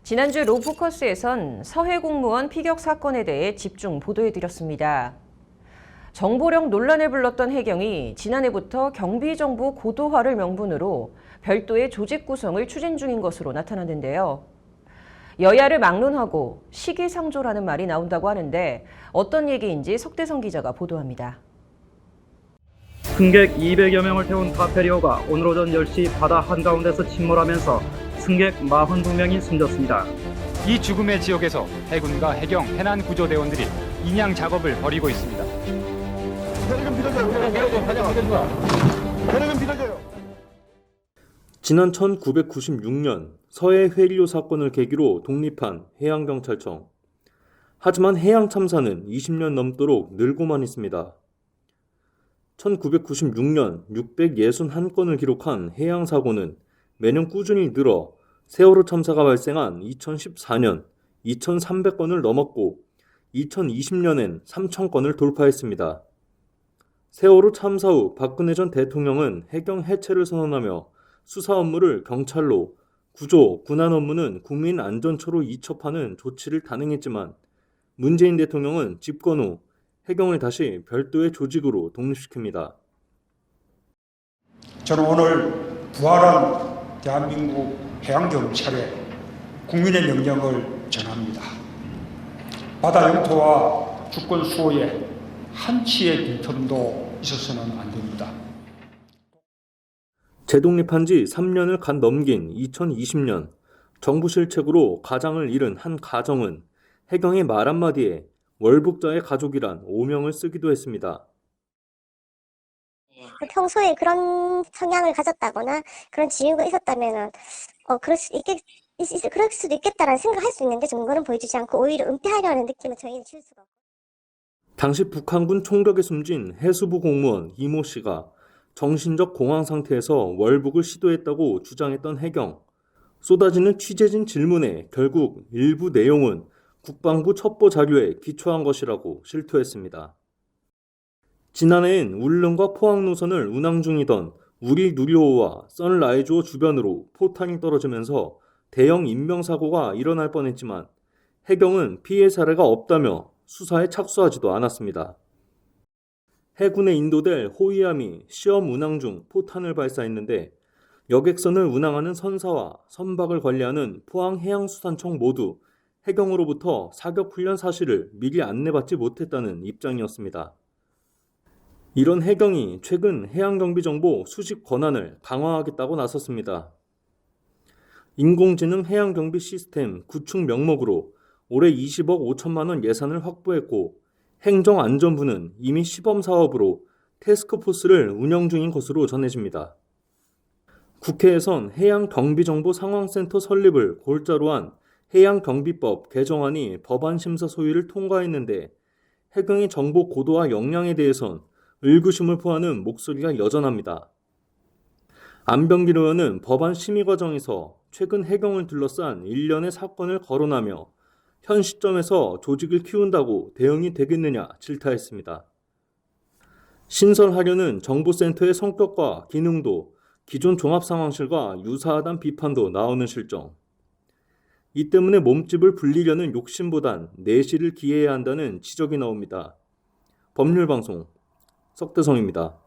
지난주 로포커스에선 서해 공무원 피격 사건에 대해 집중 보도해드렸습니다. 정보력 논란을 불렀던 해경이 지난해부터 경비정보 고도화를 명분으로 별도의 조직 구성을 추진 중인 것으로 나타났는데요. 여야를 막론하고 시기상조라는 말이 나온다고 하는데 어떤 얘기인지 석대성 기자가 보도합니다. 승객 200여 명을 태운 카페리어가 오늘 오전 10시 바다 한가운데서 침몰하면서 승객 42명이 숨졌습니다. 이 죽음의 지역에서 해군과 해경, 해난구조대원들이 인양 작업을 벌이고 있습니다. 지난 1996년 서해 회리로 사건을 계기로 독립한 해양경찰청. 하지만 해양 참사는 20년 넘도록 늘고만 있습니다. 1996년 661건을 기록한 해양사고는 매년 꾸준히 늘어 세월호 참사가 발생한 2014년 2,300건을 넘었고 2020년엔 3,000건을 돌파했습니다. 세월호 참사 후 박근혜 전 대통령은 해경 해체를 선언하며 수사 업무를 경찰로, 구조, 군안 업무는 국민안전처로 이첩하는 조치를 단행했지만 문재인 대통령은 집권 후 해경을 다시 별도의 조직으로 독립시킵니다. 저는 오늘 부활한 대한민국 해양경찰에 국민의 명령을 전합니다. 바다 영토와 주권 수호에 한치의 빈틈도 있어서는 안 됩니다. 재독립한 지 3년을 간 넘긴 2020년 정부 실책으로 가장을 잃은 한 가정은 해경의 말 한마디에 월북자의 가족이란 오명을 쓰기도 했습니다. 평소에 그런 성향을 가졌다거나 그런 지유가 있었다면 그럴 수도 있겠다라는 생각할 수 있는데 증거는 보여주지 않고 오히려 은폐하려는 느낌을 저희는 줄 수가 없고. 당시 북한군 총격에 숨진 해수부 공무원 이모 씨가 정신적 공황 상태에서 월북을 시도했다고 주장했던 해경. 쏟아지는 취재진 질문에 결국 일부 내용은 국방부 첩보 자료에 기초한 것이라고 실토했습니다. 지난해엔 울릉과 포항 노선을 운항 중이던 우리 누리호와 선라이즈호 주변으로 포탄이 떨어지면서 대형 인명사고가 일어날 뻔했지만 해경은 피해 사례가 없다며 수사에 착수하지도 않았습니다. 해군에 인도될 호위함이 시험 운항 중 포탄을 발사했는데 여객선을 운항하는 선사와 선박을 관리하는 포항해양수산청 모두 해경으로부터 사격훈련 사실을 미리 안내받지 못했다는 입장이었습니다. 이런 해경이 최근 해양경비정보 수집 권한을 강화하겠다고 나섰습니다. 인공지능 해양경비 시스템 구축 명목으로 올해 20억 5천만 원 예산을 확보했고 행정안전부는 이미 시범사업으로 태스크포스를 운영 중인 것으로 전해집니다. 국회에선 해양경비정보 상황센터 설립을 골자로 한 해양경비법 개정안이 법안 심사 소위를 통과했는데 해경의 정보 고도화 역량에 대해선 의구심을 포하는 목소리가 여전합니다. 안병길 의원은 법안 심의 과정에서 최근 해경을 둘러싼 일련의 사건을 거론하며 현 시점에서 조직을 키운다고 대응이 되겠느냐 질타했습니다. 신설하려는 정보센터의 성격과 기능도 기존 종합상황실과 유사하다는 비판도 나오는 실정. 이 때문에 몸집을 불리려는 욕심보단 내실을 기해야 한다는 지적이 나옵니다. 법률방송 석대성입니다.